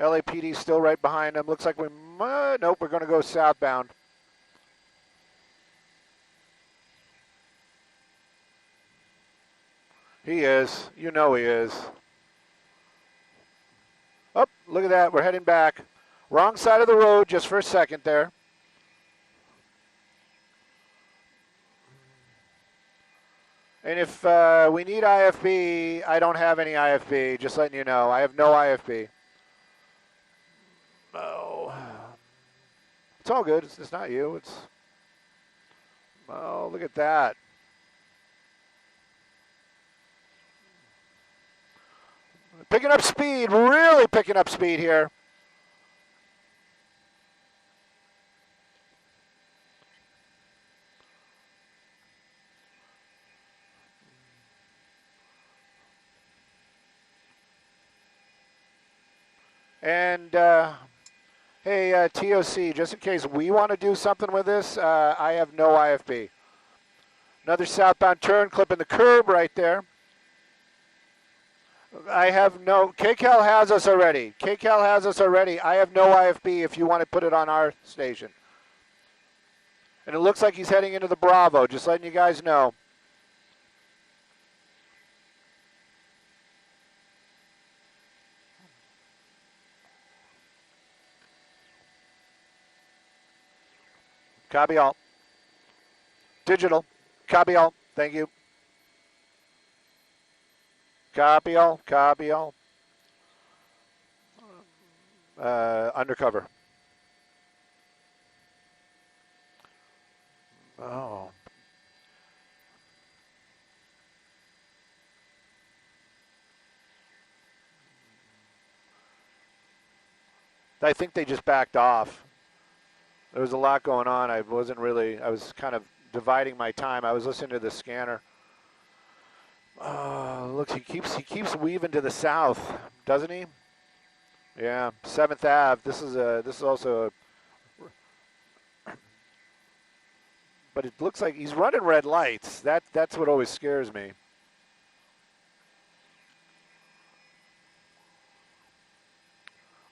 LAPD still right behind him. Looks like we might, nope, we're going to go southbound. He is. You know he is. Oh, look at that. We're heading back. Wrong side of the road just for a second there. And if we need IFB, I don't have any IFB, just letting you know. I have no IFB. Oh. It's all good. It's not you. It's. Oh, look at that. Picking up speed, really picking up speed here. And hey, TOC, just in case we want to do something with this, I have no IFB. Another southbound turn, clipping the curb right there. I have no, 𝗂𝗂𝗃𝗃 has us already. 𝗂𝗂𝗃 has us already. I have no IFB if you want to put it on our station. And it looks like he's heading into the Bravo, just letting you guys know. Copy all. Digital. Copy all. Thank you. Copy all. Copy all. Undercover. Oh. I think they just backed off. There was a lot going on. I was kind of dividing my time. I was listening to the scanner. Look, he keeps weaving to the south, doesn't he? Yeah, 7th Ave. This is also but it looks like he's running red lights. That's what always scares me.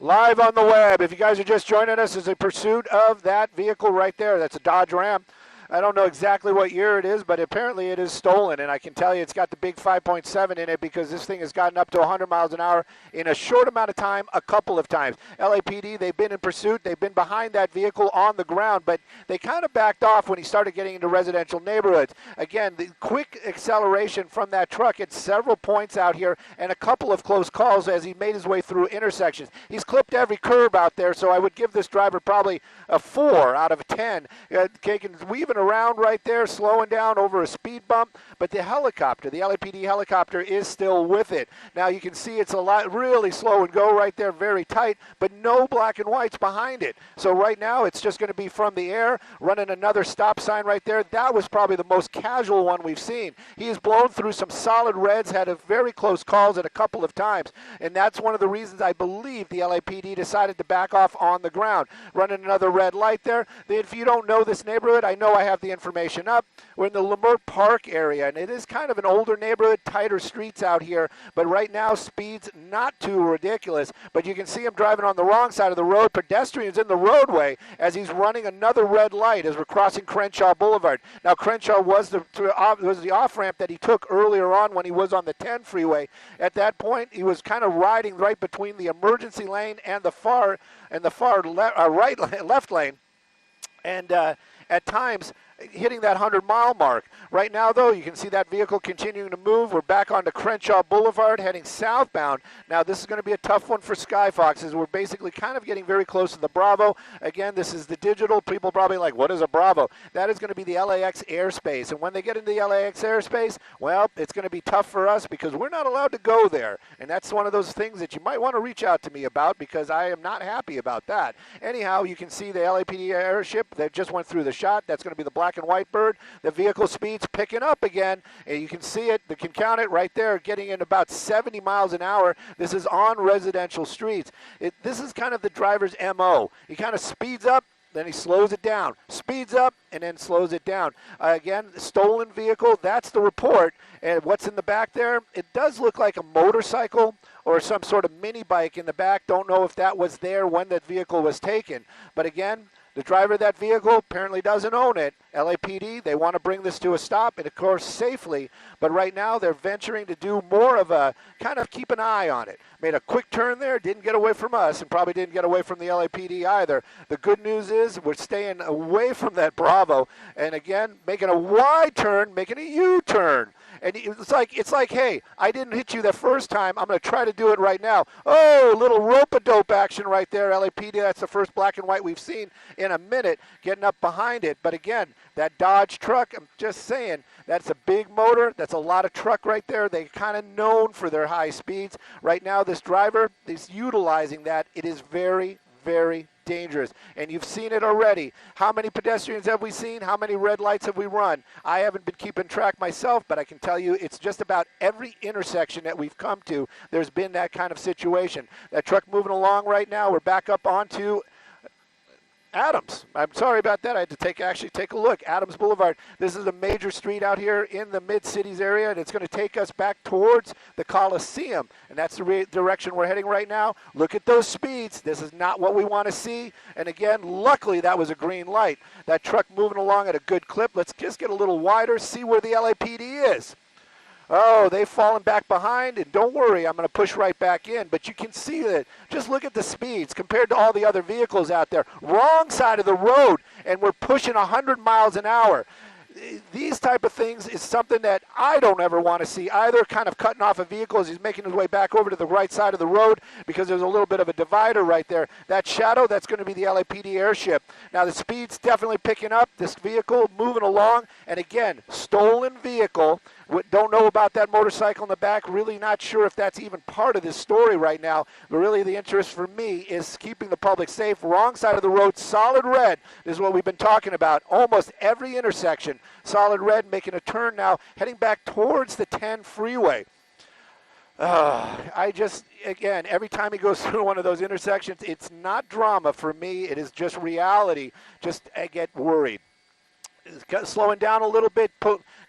Live on the web. If you guys are just joining us, is a pursuit of that vehicle right there. That's a Dodge Ram. I don't know exactly what year it is, but apparently it is stolen, and I can tell you it's got the big 5.7 in it because this thing has gotten up to 100 miles an hour in a short amount of time a couple of times. LAPD, they've been in pursuit. They've been behind that vehicle on the ground, but they kind of backed off when he started getting into residential neighborhoods. Again, the quick acceleration from that truck at several points out here and a couple of close calls as he made his way through intersections. He's clipped every curb out there, so I would give this driver probably a 4 out of 10. Kagan's weaving around right there, slowing down over a speed bump, but the helicopter, the LAPD helicopter, is still with it. Now you can see it's a lot really slow and go right there, very tight, but no black and whites behind it. So right now it's just going to be from the air, running another stop sign right there. That was probably the most casual one we've seen. He has blown through some solid reds, had a very close calls at a couple of times, and that's one of the reasons I believe the LAPD decided to back off on the ground. Running another red light there. If you don't know this neighborhood, I know I have the information up. We're in the Leimert Park area, and it is kind of an older neighborhood, tighter streets out here, but right now speed's not too ridiculous, but you can see him driving on the wrong side of the road. Pedestrians in the roadway as he's running another red light as we're crossing Crenshaw Boulevard. Now Crenshaw was the off-ramp that he took earlier on when he was on the 10 freeway. At that point, he was kind of riding right between the emergency lane and the left lane, and at times hitting that 100-mile mark. Right now, though, you can see that vehicle continuing to move. We're back onto Crenshaw Boulevard, heading southbound. Now, this is going to be a tough one for Skyfox, as we're basically kind of getting very close to the Bravo. Again, this is the digital. People probably like, what is a Bravo? That is going to be the LAX airspace. And when they get into the LAX airspace, well, it's going to be tough for us because we're not allowed to go there. And that's one of those things that you might want to reach out to me about because I am not happy about that. Anyhow, you can see the LAPD airship that just went through the shot. That's going to be the black and white bird. The vehicle speed's picking up again, and you can see it. They can count it right there, getting in about 70 miles an hour. This is on residential streets. This is kind of the driver's MO. He kind of speeds up, then he slows it down, speeds up, and then slows it down. Again, stolen vehicle, that's the report. And what's in the back there? It does look like a motorcycle or some sort of mini bike in the back. Don't know if that was there when that vehicle was taken. But again, the driver of that vehicle apparently doesn't own it. LAPD, they want to bring this to a stop, and of course safely, but right now they're venturing to do more of a kind of keep an eye on it. Made a quick turn there, didn't get away from us, and probably didn't get away from the LAPD either. The good news is we're staying away from that Bravo, and again, making a wide turn, making a U-turn. And it's like, hey, I didn't hit you the first time. I'm going to try to do it right now. Oh, little rope-a-dope action right there, LAPD. That's the first black and white we've seen in a minute, getting up behind it. But again, that Dodge truck, I'm just saying, that's a big motor. That's a lot of truck right there. They're kind of known for their high speeds. Right now, this driver is utilizing that. It is very, very dangerous, and you've seen it already. How many pedestrians have we seen? How many red lights have we run? I haven't been keeping track myself, but I can tell you it's just about every intersection that we've come to, there's been that kind of situation. That truck moving along right now, we're back up onto Adams. I'm sorry about that. I had to actually take a look. Adams Boulevard. This is a major street out here in the mid-cities area, and it's going to take us back towards the Coliseum, and that's the direction we're heading right now. Look at those speeds. This is not what we want to see, and again, luckily that was a green light. That truck moving along at a good clip. Let's just get a little wider, see where the LAPD is. Oh, they've fallen back behind, and don't worry, I'm going to push right back in. But you can see that. Just look at the speeds compared to all the other vehicles out there. Wrong side of the road, and we're pushing 100 miles an hour. These type of things is something that I don't ever want to see either, kind of cutting off a vehicle as he's making his way back over to the right side of the road because there's a little bit of a divider right there. That shadow, that's going to be the LAPD airship. Now the speed's definitely picking up. This vehicle moving along, and again, stolen vehicle. Don't know about that motorcycle in the back. Really not sure if that's even part of this story right now. But really the interest for me is keeping the public safe. Wrong side of the road, solid red. This is what we've been talking about. Almost every intersection, solid red, making a turn now, heading back towards the 10 freeway. Again, every time he goes through one of those intersections, it's not drama for me. It is just reality. I get worried. Slowing down a little bit,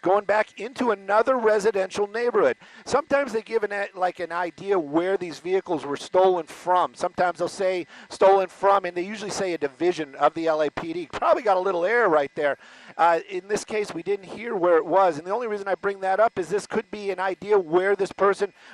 going back into another residential neighborhood. Sometimes they give an idea where these vehicles were stolen from. Sometimes they'll say stolen from, and they usually say a division of the LAPD. Probably got a little error right there. In this case, we didn't hear where it was, and the only reason I bring that up is this could be an idea where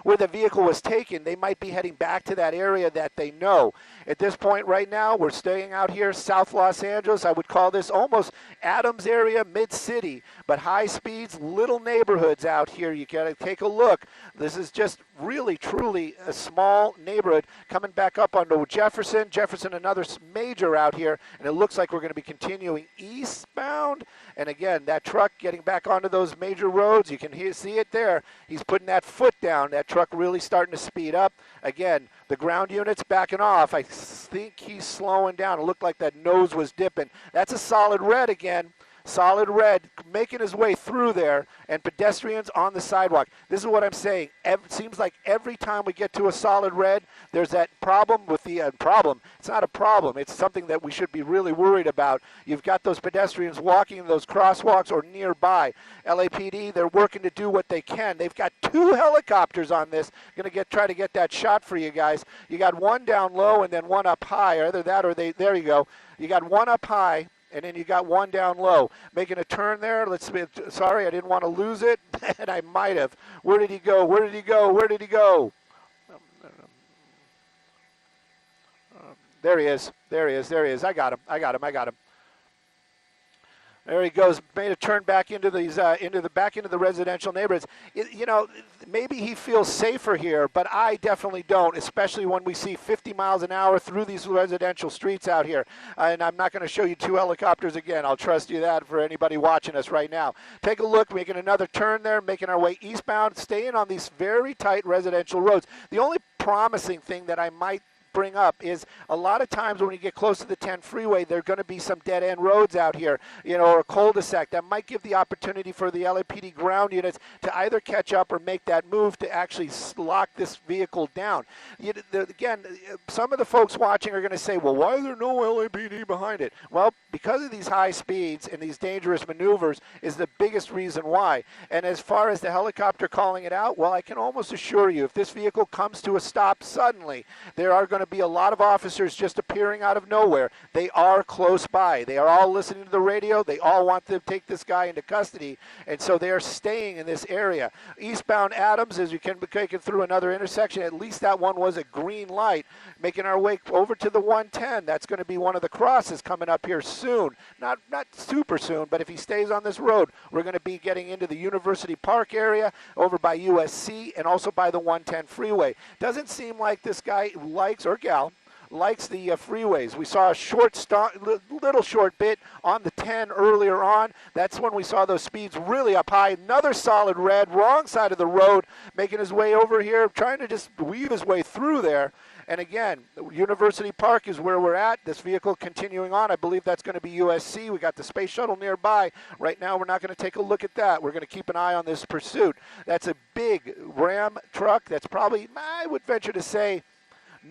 where the vehicle was taken. They might be heading back to that area that they know. At this point right now, we're staying out here, South Los Angeles. I would call this almost Adams area, mid-city, but high speeds, little neighborhoods out here. You got to take a look. This is just really, truly a small neighborhood coming back up onto Jefferson. Jefferson, another major out here, and it looks like we're going to be continuing eastbound. And again, that truck getting back onto those major roads, you can see it there. He's putting that foot down. That truck really starting to speed up. Again, the ground unit's backing off. I think he's slowing down. It looked like that nose was dipping. That's a solid red again. Solid red, making his way through there, and pedestrians on the sidewalk. This is what I'm saying. It seems like every time we get to a solid red, there's that problem with the problem. It's not a problem. It's something that we should be really worried about. You've got those pedestrians walking in those crosswalks or nearby. LAPD, they're working to do what they can. They've got 2 helicopters on this. Going to try to get that shot for you guys. You got one down low and then one up high. Either that or there you go. You got one up high, and then you got one down low. Making a turn there. Sorry, I didn't want to lose it, and I might have. Where did he go? Where did he go? Where did he go? There he is. There he is. There he is. I got him. I got him. I got him. There he goes. Made a turn back into these, into the residential neighborhoods. Maybe he feels safer here, but I definitely don't. Especially when we see 50 miles an hour through these residential streets out here. And I'm not going to show you 2 helicopters again. I'll trust you that for anybody watching us right now. Take a look. Making another turn there. Making our way eastbound. Staying on these very tight residential roads. The only promising thing that I might bring up is a lot of times when you get close to the 10 freeway, there are going to be some dead-end roads out here, you know, or a cul-de-sac that might give the opportunity for the LAPD ground units to either catch up or make that move to actually lock this vehicle down. Again, some of the folks watching are going to say, well, why is there no LAPD behind it? Well, because of these high speeds and these dangerous maneuvers is the biggest reason why. And as far as the helicopter calling it out, well, I can almost assure you, if this vehicle comes to a stop suddenly, there are going to be a lot of officers just appearing out of nowhere. They are close by. They are all listening to the radio. They all want to take this guy into custody, and so they are staying in this area. Eastbound Adams, as we can be taken through another intersection, at least that one was a green light. Making our way over to the 110, that's going to be one of the crosses coming up here soon. Not super soon, but if he stays on this road, we're going to be getting into the University Park area, over by USC, and also by the 110 freeway. Doesn't seem like this guy likes, or gal, likes the freeways. We saw a little short bit on the 10 earlier on. That's when we saw those speeds really up high. Another solid red, wrong side of the road, making his way over here, trying to just weave his way through there. And again, University Park is where we're at. This vehicle continuing on. I believe that's going to be USC. We got the space shuttle nearby. Right now, we're not going to take a look at that. We're going to keep an eye on this pursuit. That's a big Ram truck. That's probably, I would venture to say,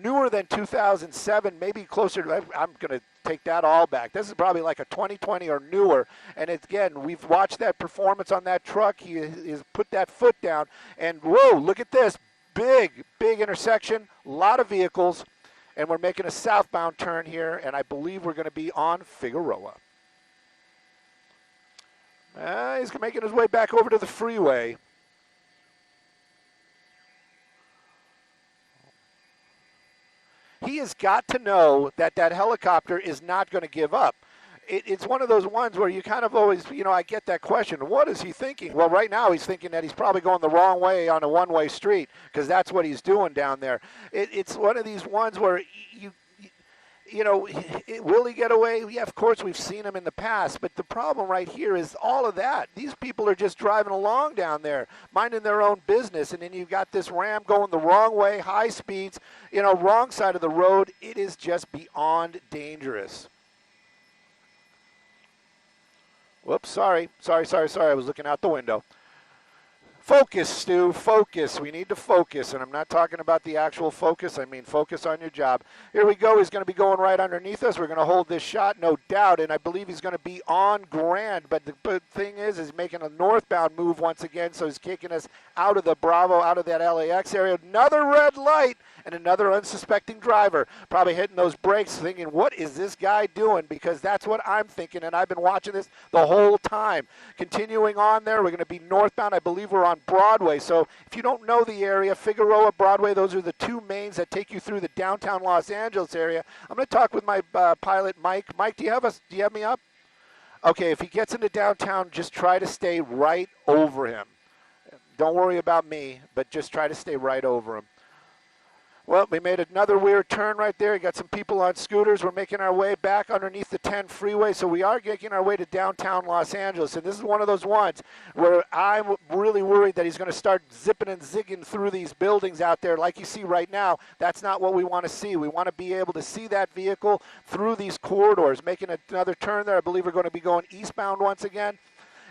newer than 2007, maybe closer to, I'm going to take that all back. This is probably like a 2020 or newer. And again, we've watched that performance on that truck. He has put that foot down. And whoa, look at this. Big intersection, a lot of vehicles, and we're making a southbound turn here, and I believe we're going to be on Figueroa. He's making his way back over to the freeway. He has got to know that that helicopter is not going to give up. It's one of those ones where you kind of always, you know, I get that question, what is he thinking? Well, right now he's thinking that he's probably going the wrong way on a one-way street, because that's what he's doing down there. It's one of these ones where you know, will he get away? Yeah, of course we've seen him in the past, but the problem right here is all of that. These people are just driving along down there, minding their own business, and then you've got this Ram going the wrong way, high speeds, you know, wrong side of the road. It is just beyond dangerous. Whoops, sorry. I was looking out the window. Focus, Stu, focus. We need to focus, and I'm not talking about the actual focus. I mean focus on your job. Here we go. He's going to be going right underneath us. We're going to hold this shot, no doubt, and I believe he's going to be on Grand. But the good thing is he's making a northbound move once again, so he's kicking us out of the Bravo, out of that LAX area. Another red light, and another unsuspecting driver probably hitting those brakes thinking, what is this guy doing? Because that's what I'm thinking, and I've been watching this the whole time. Continuing on there, we're going to be northbound. I believe we're on Broadway. So if you don't know the area, Figueroa, Broadway, those are the two mains that take you through the downtown Los Angeles area. I'm going to talk with my pilot, Mike. Mike, do you have me up? Okay, if he gets into downtown, just try to stay right over him. Don't worry about me, but just try to stay right over him. Well, we made another weird turn right there. You got some people on scooters. We're making our way back underneath the 10 freeway, so we are making our way to downtown Los Angeles. And this is one of those ones where I'm really worried that he's going to start zipping and zigging through these buildings out there like you see right now. That's not what we want to see. We want to be able to see that vehicle through these corridors. Making another turn there. I believe we're going to be going eastbound once again.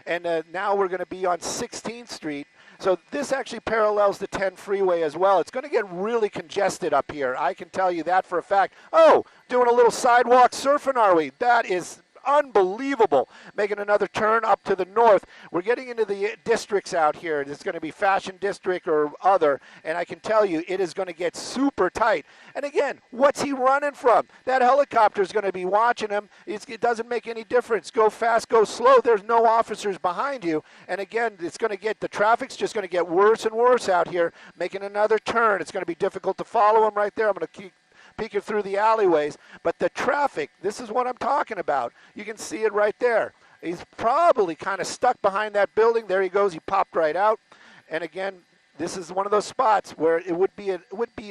And now we're going to be on 16th Street. So this actually parallels the 10 freeway as well. It's going to get really congested up here. I can tell you that for a fact. Oh, doing a little sidewalk surfing, are we? That is unbelievable. Making another turn up to the north. We're getting into the districts out here. It's going to be Fashion District or other, and I can tell you it is going to get super tight. And again, what's he running from? That helicopter is going to be watching him. It doesn't make any difference. Go fast, go slow. There's no officers behind you. And again, it's going to get, the traffic's just going to get worse and worse out here. Making another turn. It's going to be difficult to follow him right there. I'm going to keep peeking through the alleyways, but the traffic, this is what I'm talking about. You can see it right there. He's probably kind of stuck behind that building. There he goes. He popped right out. And again, this is one of those spots where it would be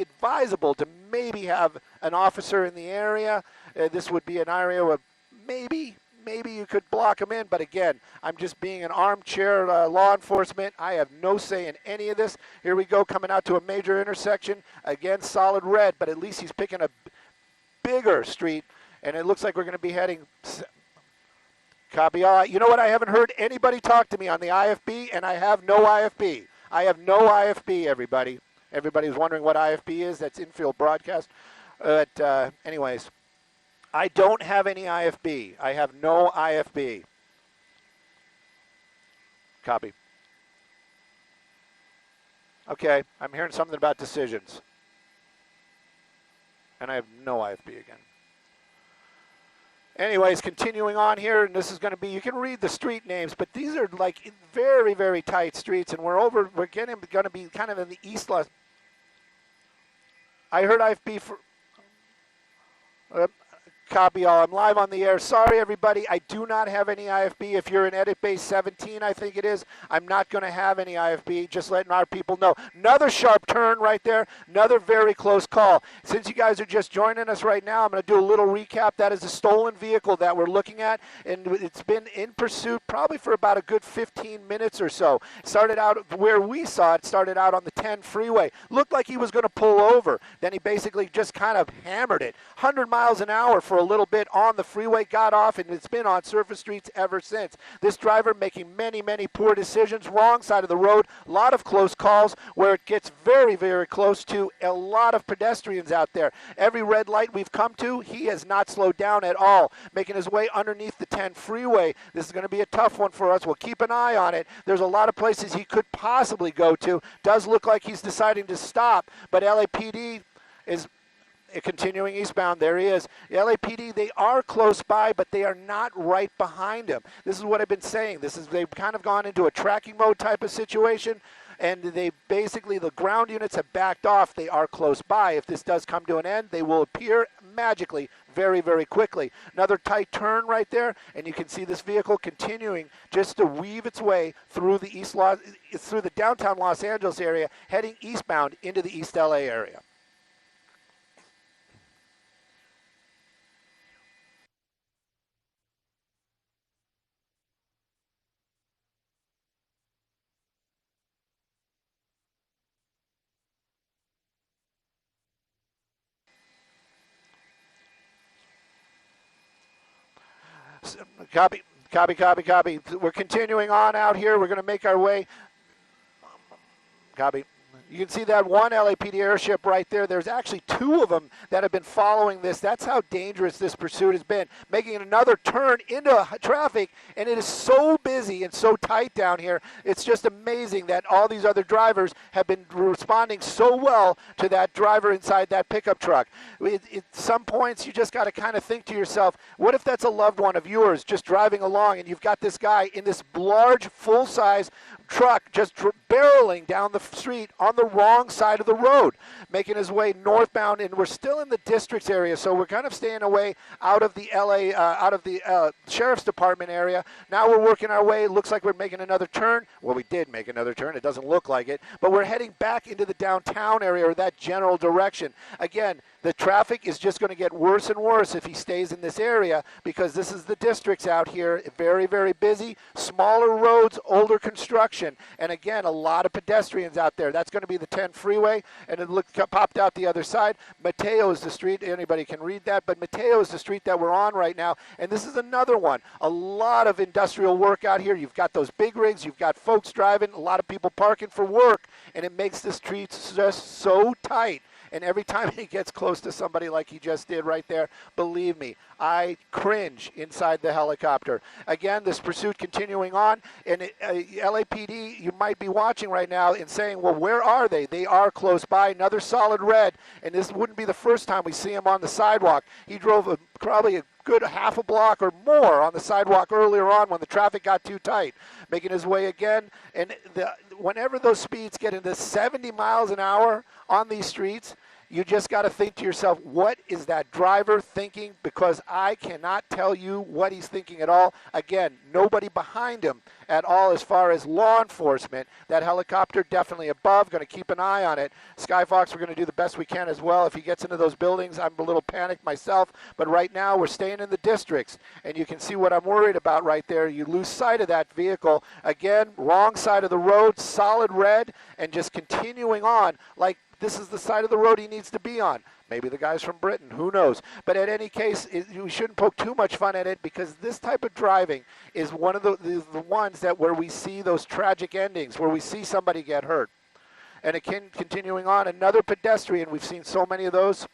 advisable to maybe have an officer in the area. This would be an area where maybe maybe you could block him in, but again, I'm just being an armchair law enforcement. I have no say in any of this. Here we go, coming out to a major intersection. Again, solid red, but at least he's picking a bigger street, and it looks like we're going to be heading 𝗂𝗶𝗁𝗍𝗂𝗏. You know what? I haven't heard anybody talk to me on the IFB, and I have no IFB. I have no IFB, everybody. Everybody's wondering what IFB is. That's infield broadcast. But anyways, I don't have any IFB. I have no IFB. Copy. Okay, I'm hearing something about decisions. And I have no IFB again. Anyways, continuing on here, and this is going to be, you can read the street names, but these are like very, very tight streets, and we're getting going to be kind of in the east. I heard IFB for 𝗂𝗶𝗁𝗍𝗂𝗏. I'm live on the air. Sorry, everybody. I do not have any IFB. If you're in edit base 17, I think it is, I'm not going to have any IFB. Just letting our people know. Another sharp turn right there. Another very close call. Since you guys are just joining us right now, I'm going to do a little recap. That is a stolen vehicle that we're looking at, and it's been in pursuit probably for about a good 15 minutes or so. Started out where we saw it, started out on the 10 freeway. Looked like he was going to pull over. Then he basically just kind of hammered it. 100 miles an hour for a little bit on the freeway, got off, and it's been on surface streets ever since. This driver making many, many poor decisions, wrong side of the road, a lot of close calls where it gets very, very close to a lot of pedestrians out there. Every red light we've come to, he has not slowed down at all, making his way underneath the 10 freeway. This is going to be a tough one for us. We'll keep an eye on it. There's a lot of places he could possibly go to. Does look like he's deciding to stop, but LAPD is continuing eastbound. There he is. The LAPD, they are close by, but they are not right behind him. This is what I've been saying. They've kind of gone into a tracking mode type of situation, and they basically, the ground units have backed off. They are close by. If this does come to an end, they will appear magically very, very quickly. Another tight turn right there, and you can see this vehicle continuing just to weave its way through the downtown Los Angeles area, heading eastbound into the East LA area. 𝗂𝗶𝗁𝗍𝗂𝗏. We're continuing on out here. We're going to make our way. Copy. You can see that one LAPD airship right there. There's actually two of them that have been following this. That's how dangerous this pursuit has been. Making another turn into traffic, and it is so busy and so tight down here. It's just amazing that all these other drivers have been responding so well to that driver inside that pickup truck. At some points, you just got to kind of think to yourself, what if that's a loved one of yours just driving along, and you've got this guy in this large, full-size truck just barreling down the street on the wrong side of the road, making his way northbound, and we're still in the districts area, so we're kind of staying away out of the Sheriff's Department area. Now we're working our way. It looks like we're making another turn. Well, we did make another turn. It doesn't look like it, but we're heading back into the downtown area, or that general direction. Again, the traffic is just going to get worse and worse if he stays in this area, because this is the districts out here. Very, very busy. Smaller roads, older construction, and again, a lot of pedestrians out there. That's going to be the 10 freeway, and it popped out the other side. Mateo is the street. Anybody can read that, but Mateo is the street that we're on right now, and this is another one. A lot of industrial work out here. You've got those big rigs. You've got folks driving, a lot of people parking for work, and it makes the streets just so tight. And every time he gets close to somebody like he just did right there, believe me, I cringe inside the helicopter. Again, this pursuit continuing on, and LAPD, you might be watching right now and saying, well, where are they? They are close by. Another solid red, and this wouldn't be the first time we see him on the sidewalk. He drove probably a good half a block or more on the sidewalk earlier on when the traffic got too tight, making his way again. And whenever those speeds get into 70 miles an hour on these streets, you just got to think to yourself, what is that driver thinking? Because I cannot tell you what he's thinking at all. Again, nobody behind him at all as far as law enforcement. That helicopter definitely above, going to keep an eye on it. Skyfox, we're going to do the best we can as well. If he gets into those buildings, I'm a little panicked myself. But right now, we're staying in the districts. And you can see what I'm worried about right there. You lose sight of that vehicle. Again, wrong side of the road, solid red, and just continuing on like this is the side of the road he needs to be on. Maybe the guy's from Britain, who knows? But in any case, we shouldn't poke too much fun at it because this type of driving is one of the ones that where we see those tragic endings, where we see somebody get hurt. And again, continuing on, another pedestrian, we've seen so many of those.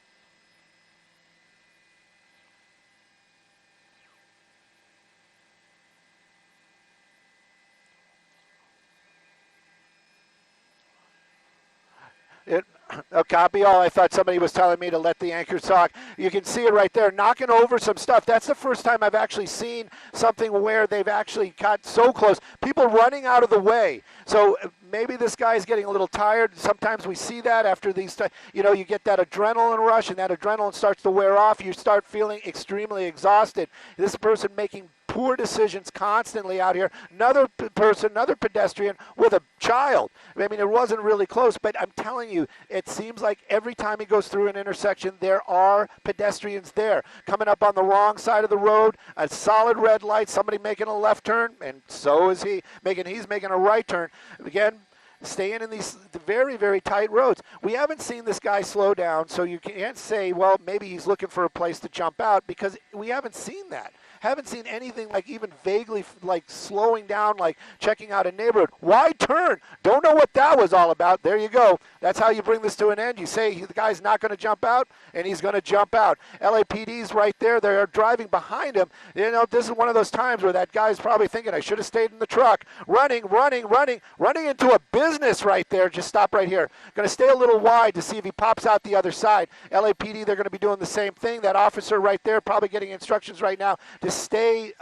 Copy all. I thought somebody was telling me to let the anchors talk. You can see it right there, knocking over some stuff. That's the first time I've actually seen something where they've actually got so close. People running out of the way. So maybe this guy's getting a little tired. Sometimes we see that after these, you know, you get that adrenaline rush and that adrenaline starts to wear off. You start feeling extremely exhausted. This person making poor decisions constantly out here. Another person, another pedestrian with a child. I mean, it wasn't really close, but I'm telling you, it seems like every time he goes through an intersection, there are pedestrians there. Coming up on the wrong side of the road, a solid red light, somebody making a left turn, and so is he. He's making a right turn. Again, staying in these very, very tight roads. We haven't seen this guy slow down, so you can't say, well, maybe he's looking for a place to jump out, because we haven't seen that. Haven't seen anything like even vaguely like slowing down, like checking out a neighborhood. Why turn? Don't know what that was all about. There you go. That's how you bring this to an end. You say the guy's not going to jump out, and he's going to jump out. LAPD's right there. They're driving behind him. You know, this is one of those times where that guy's probably thinking, I should have stayed in the truck. Running into a business right there. Just stop right here. Going to stay a little wide to see if he pops out the other side. LAPD, they're going to be doing the same thing. That officer right there probably getting instructions right now to stay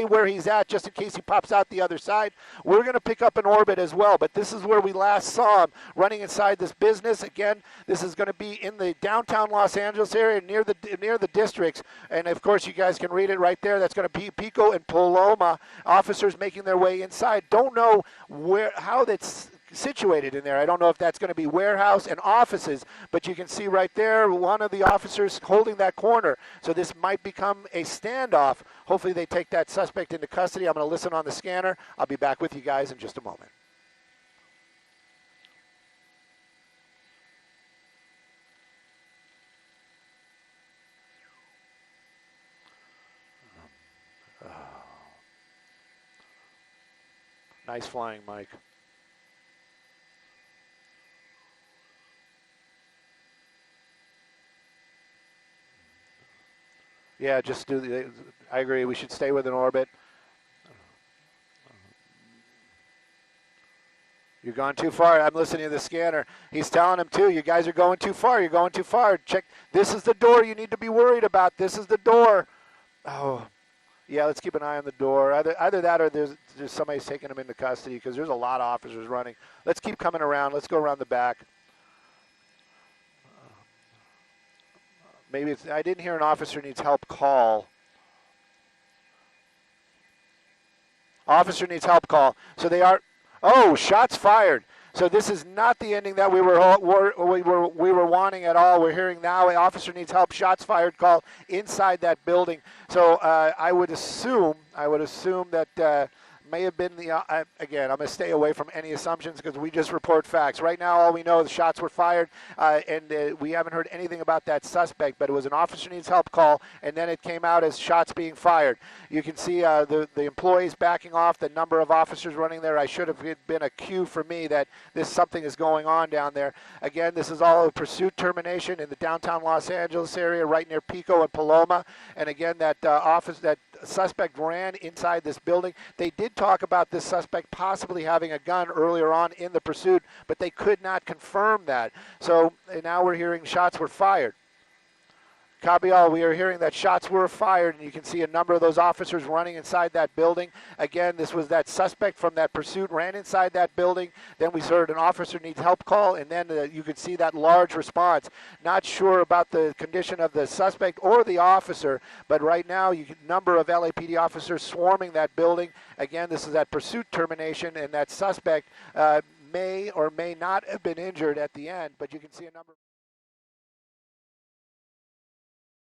where he's at just in case he pops out the other side. We're going to pick up an orbit as well, but this is where we last saw him running inside this business. Again, this is going to be in the downtown Los Angeles area near the districts, and of course you guys can read it right there. That's going to be Pico and Paloma, officers making their way inside. Don't know how that's situated in there. I don't know if that's going to be warehouse and offices, but you can see right there one of the officers holding that corner. So this might become a standoff. Hopefully they take that suspect into custody. I'm going to listen on the scanner. I'll be back with you guys in just a moment. Nice flying, Mike. Yeah, just do the, I agree, we should stay with an orbit. You're going too far. I'm listening to the scanner. He's telling him too, you guys are going too far. You're going too far. Check, this is the door you need to be worried about. This is the door. Oh, yeah, let's keep an eye on the door. Either that or there's somebody's taking him into custody, because there's a lot of officers running. Let's keep coming around. Let's go around the back. Maybe I didn't hear an officer needs help call. Officer needs help call. So they are, oh, shots fired. So this is not the ending that we were wanting at all. We're hearing now, an officer needs help, shots fired call inside that building. So I would assume that may have been the, again, I'm going to stay away from any assumptions because we just report facts. Right now, all we know is the shots were fired, and we haven't heard anything about that suspect, but it was an officer needs help call, and then it came out as shots being fired. You can see the employees backing off, the number of officers running there. I should have been a cue for me that something is going on down there. Again, this is all a pursuit termination in the downtown Los Angeles area, right near Pico and Paloma. And again, that suspect ran inside this building. They did talk about this suspect possibly having a gun earlier on in the pursuit, but they could not confirm that. So now we're hearing shots were fired. 𝗬𝗂𝗶𝘁, we are hearing that shots were fired, and you can see a number of those officers running inside that building. Again, this was that suspect from that pursuit ran inside that building. Then we heard an officer needs help call, and then you could see that large response. Not sure about the condition of the suspect or the officer, but right now, number of LAPD officers swarming that building. Again, this is that pursuit termination, and that suspect may or may not have been injured at the end, but you can see a number.